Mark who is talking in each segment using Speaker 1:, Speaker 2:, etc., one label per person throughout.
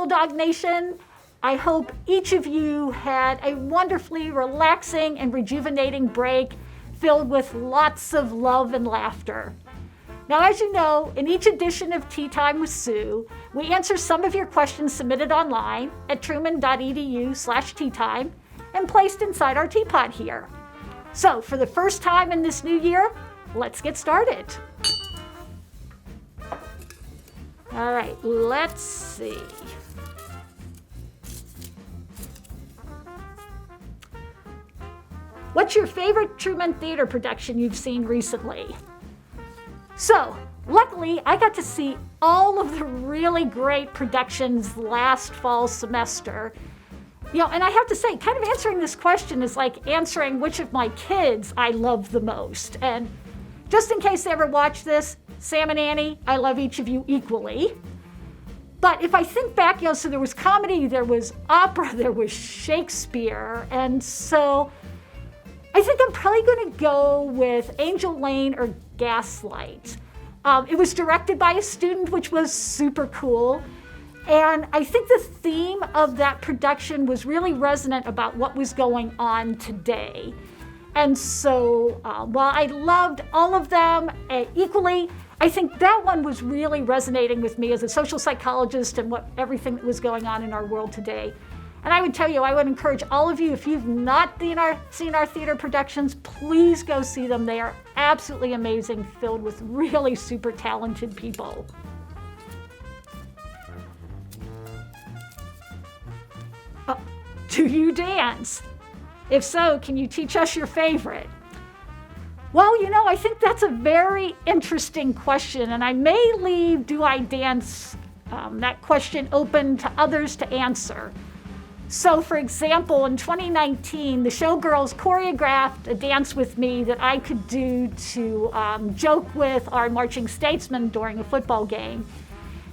Speaker 1: Bulldog Nation. I hope each of you had a wonderfully relaxing and rejuvenating break filled with lots of love and laughter. Now, as you know, in each edition of Tea Time with Sue, we answer some of your questions submitted online at truman.edu/teatime and placed inside our teapot here. So, for the first time in this new year, let's get started. All right, let's see. What's your favorite Truman Theater production you've seen recently? So, luckily, I got to see all of the really great productions last fall semester. And I have to say, kind of answering this question is like answering which of my kids I love the most. And just in case they ever watch this, Sam and Annie, I love each of you equally. But if I think back, so there was comedy, there was opera, there was Shakespeare, and so I think I'm probably going to go with Angel Lane or Gaslight. It was directed by a student, which was super cool. And I think the theme of that production was really resonant about what was going on today. And so while I loved all of them equally, I think that one was really resonating with me as a social psychologist and everything that was going on in our world today. And I would tell you, I would encourage all of you, if you've not seen our theater productions, please go see them. They are absolutely amazing, filled with really super talented people. Do you dance? If so, can you teach us your favorite? Well, I think that's a very interesting question, and I may leave do I dance that question open to others to answer. So, for example, in 2019, the Showgirls choreographed a dance with me that I could do to joke with our marching statesmen during a football game.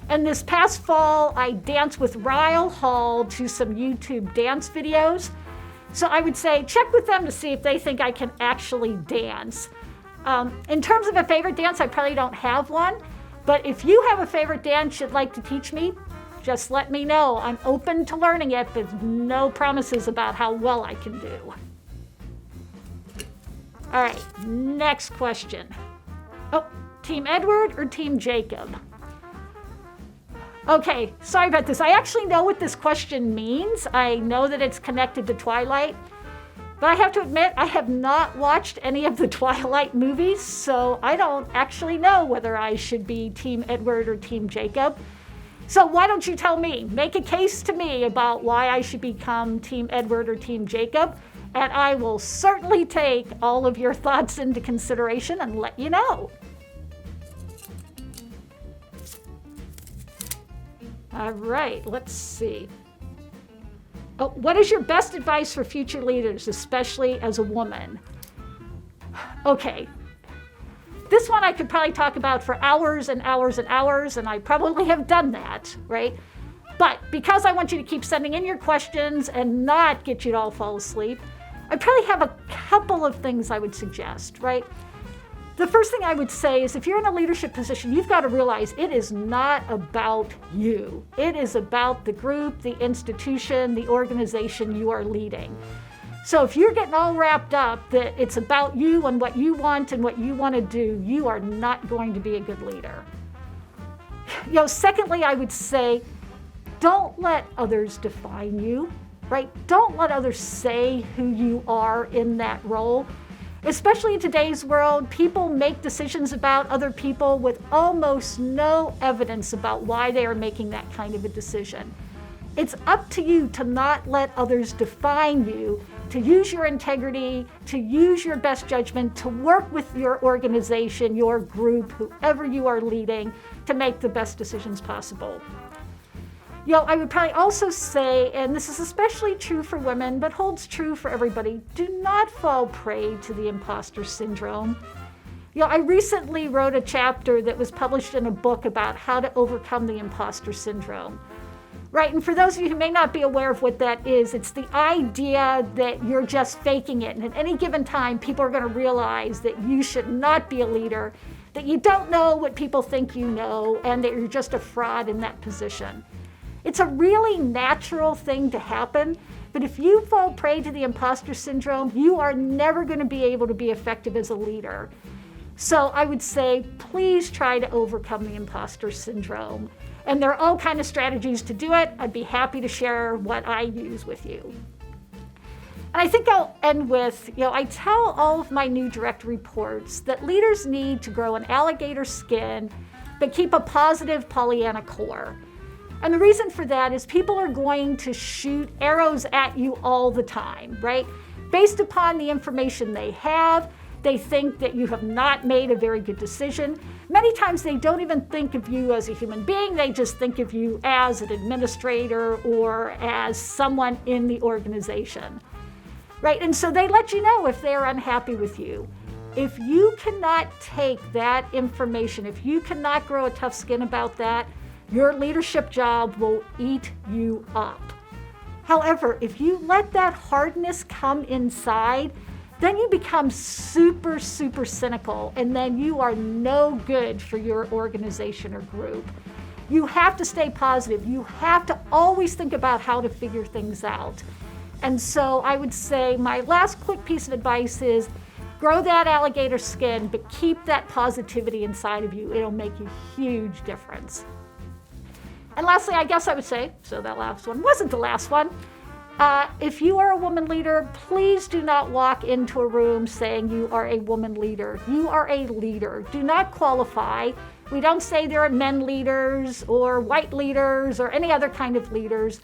Speaker 1: And this past fall, I danced with Ryle Hall to some YouTube dance videos. So I would say check with them to see if they think I can actually dance. In terms of a favorite dance, I probably don't have one. But if you have a favorite dance you'd like to teach me, just let me know. I'm open to learning it, but no promises about how well I can do. All right, next question. Team Edward or Team Jacob? Okay, sorry about this. I actually know what this question means. I know that it's connected to Twilight, but I have to admit I have not watched any of the Twilight movies, so I don't actually know whether I should be Team Edward or Team Jacob. So why don't you tell me? Make a case to me about why I should become Team Edward or Team Jacob, and I will certainly take all of your thoughts into consideration and let you know. All right, let's see. What is your best advice for future leaders, especially as a woman? Okay. This one I could probably talk about for hours and hours and hours, and I probably have done that, right? But because I want you to keep sending in your questions and not get you to all fall asleep, I probably have a couple of things I would suggest, right? The first thing I would say is if you're in a leadership position, you've got to realize it is not about you. It is about the group, the institution, the organization you are leading. So if you're getting all wrapped up that it's about you and what you want and what you want to do, you are not going to be a good leader. Secondly, I would say, don't let others define you, right? Don't let others say who you are in that role. Especially in today's world, people make decisions about other people with almost no evidence about why they are making that kind of a decision. It's up to you to not let others define you, to use your integrity, to use your best judgment, to work with your organization, your group, whoever you are leading, to make the best decisions possible. I would probably also say, and this is especially true for women, but holds true for everybody, do not fall prey to the imposter syndrome. I recently wrote a chapter that was published in a book about how to overcome the imposter syndrome. Right, and for those of you who may not be aware of what that is, it's the idea that you're just faking it, and at any given time, people are going to realize that you should not be a leader, that you don't know what people think you know, and that you're just a fraud in that position. It's a really natural thing to happen, but if you fall prey to the imposter syndrome, you are never going to be able to be effective as a leader. So I would say, please try to overcome the imposter syndrome. And there are all kinds of strategies to do it. I'd be happy to share what I use with you. And I think I'll end with, I tell all of my new direct reports that leaders need to grow an alligator skin, but keep a positive Pollyanna core. And the reason for that is people are going to shoot arrows at you all the time, right? Based upon the information they have, they think that you have not made a very good decision. Many times they don't even think of you as a human being, they just think of you as an administrator or as someone in the organization, right? And so they let you know if they're unhappy with you. If you cannot take that information, if you cannot grow a tough skin about that, your leadership job will eat you up. However, if you let that hardness come inside, then you become super, super cynical, and then you are no good for your organization or group. You have to stay positive. You have to always think about how to figure things out. And so I would say my last quick piece of advice is grow that alligator skin, but keep that positivity inside of you. It'll make a huge difference. And lastly, I guess I would say, so that last one wasn't the last one, if you are a woman leader, please do not walk into a room saying you are a woman leader. You are a leader. Do not qualify. We don't say there are men leaders or white leaders or any other kind of leaders.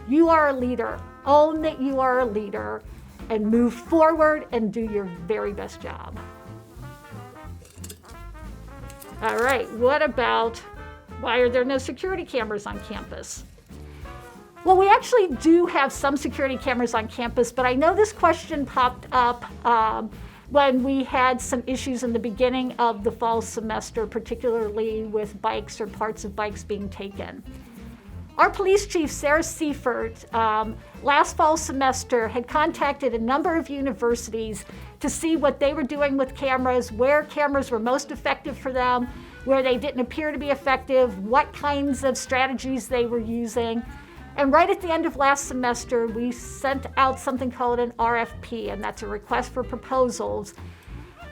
Speaker 1: You are a leader. Own that you are a leader and move forward and do your very best job. All right, what about why are there no security cameras on campus? Well, we actually do have some security cameras on campus, but I know this question popped up when we had some issues in the beginning of the fall semester, particularly with bikes or parts of bikes being taken. Our police chief, Sarah Seifert, last fall semester had contacted a number of universities to see what they were doing with cameras, where cameras were most effective for them, where they didn't appear to be effective, what kinds of strategies they were using. And right at the end of last semester, we sent out something called an RFP, and that's a request for proposals,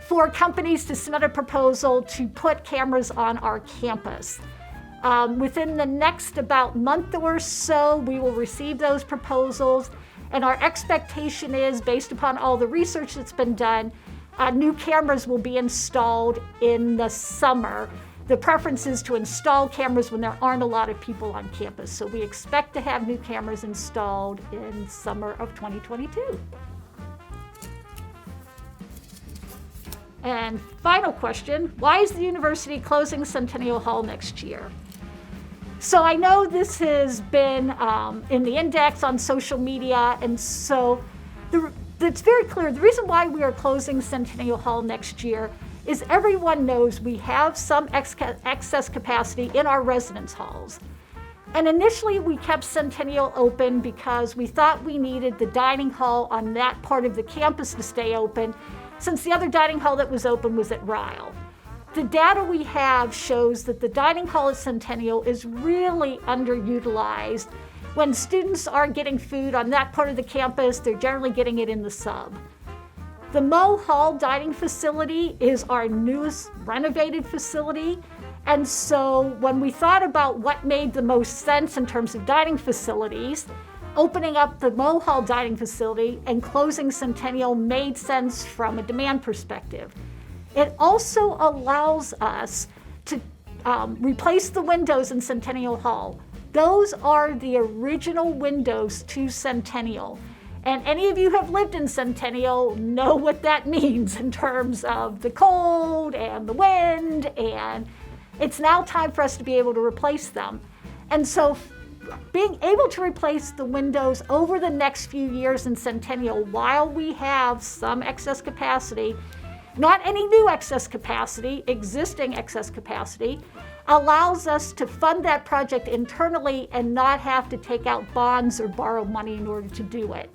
Speaker 1: for companies to submit a proposal to put cameras on our campus. Within the next about month or so, we will receive those proposals, and our expectation is, based upon all the research that's been done, new cameras will be installed in the summer. The preference is to install cameras when there aren't a lot of people on campus. So we expect to have new cameras installed in summer of 2022. And final question, why is the university closing Centennial Hall next year? So I know this has been in the index on social media, and so it's very clear. The reason why we are closing Centennial Hall next year is everyone knows we have some excess capacity in our residence halls. And initially we kept Centennial open because we thought we needed the dining hall on that part of the campus to stay open, since the other dining hall that was open was at Ryle. The data we have shows that the dining hall at Centennial is really underutilized. When students are getting food on that part of the campus, they're generally getting it in the sub. The Moe Hall dining facility is our newest renovated facility. And so when we thought about what made the most sense in terms of dining facilities, opening up the Moe Hall dining facility and closing Centennial made sense from a demand perspective. It also allows us to replace the windows in Centennial Hall. Those are the original windows to Centennial. And any of you who have lived in Centennial know what that means in terms of the cold and the wind, and it's now time for us to be able to replace them. And so being able to replace the windows over the next few years in Centennial while we have some excess capacity, not any new excess capacity, existing excess capacity, allows us to fund that project internally and not have to take out bonds or borrow money in order to do it.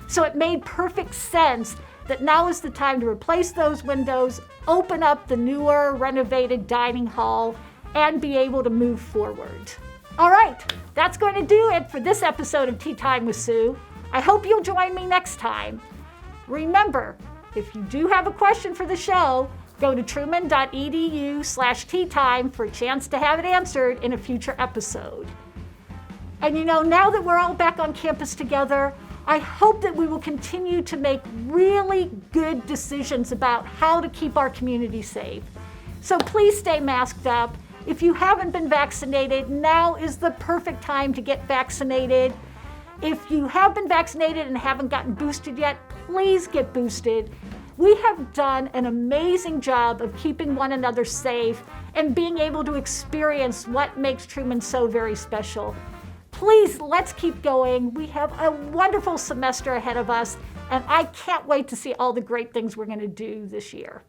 Speaker 1: So it made perfect sense that now is the time to replace those windows, open up the newer renovated dining hall, and be able to move forward. All right, that's going to do it for this episode of Tea Time with Sue. I hope you'll join me next time. Remember, if you do have a question for the show, go to truman.edu/teatime for a chance to have it answered in a future episode. And now that we're all back on campus together, I hope that we will continue to make really good decisions about how to keep our community safe. So please stay masked up. If you haven't been vaccinated, now is the perfect time to get vaccinated. If you have been vaccinated and haven't gotten boosted yet, please get boosted. We have done an amazing job of keeping one another safe and being able to experience what makes Truman so very special. Please, let's keep going. We have a wonderful semester ahead of us, and I can't wait to see all the great things we're going to do this year.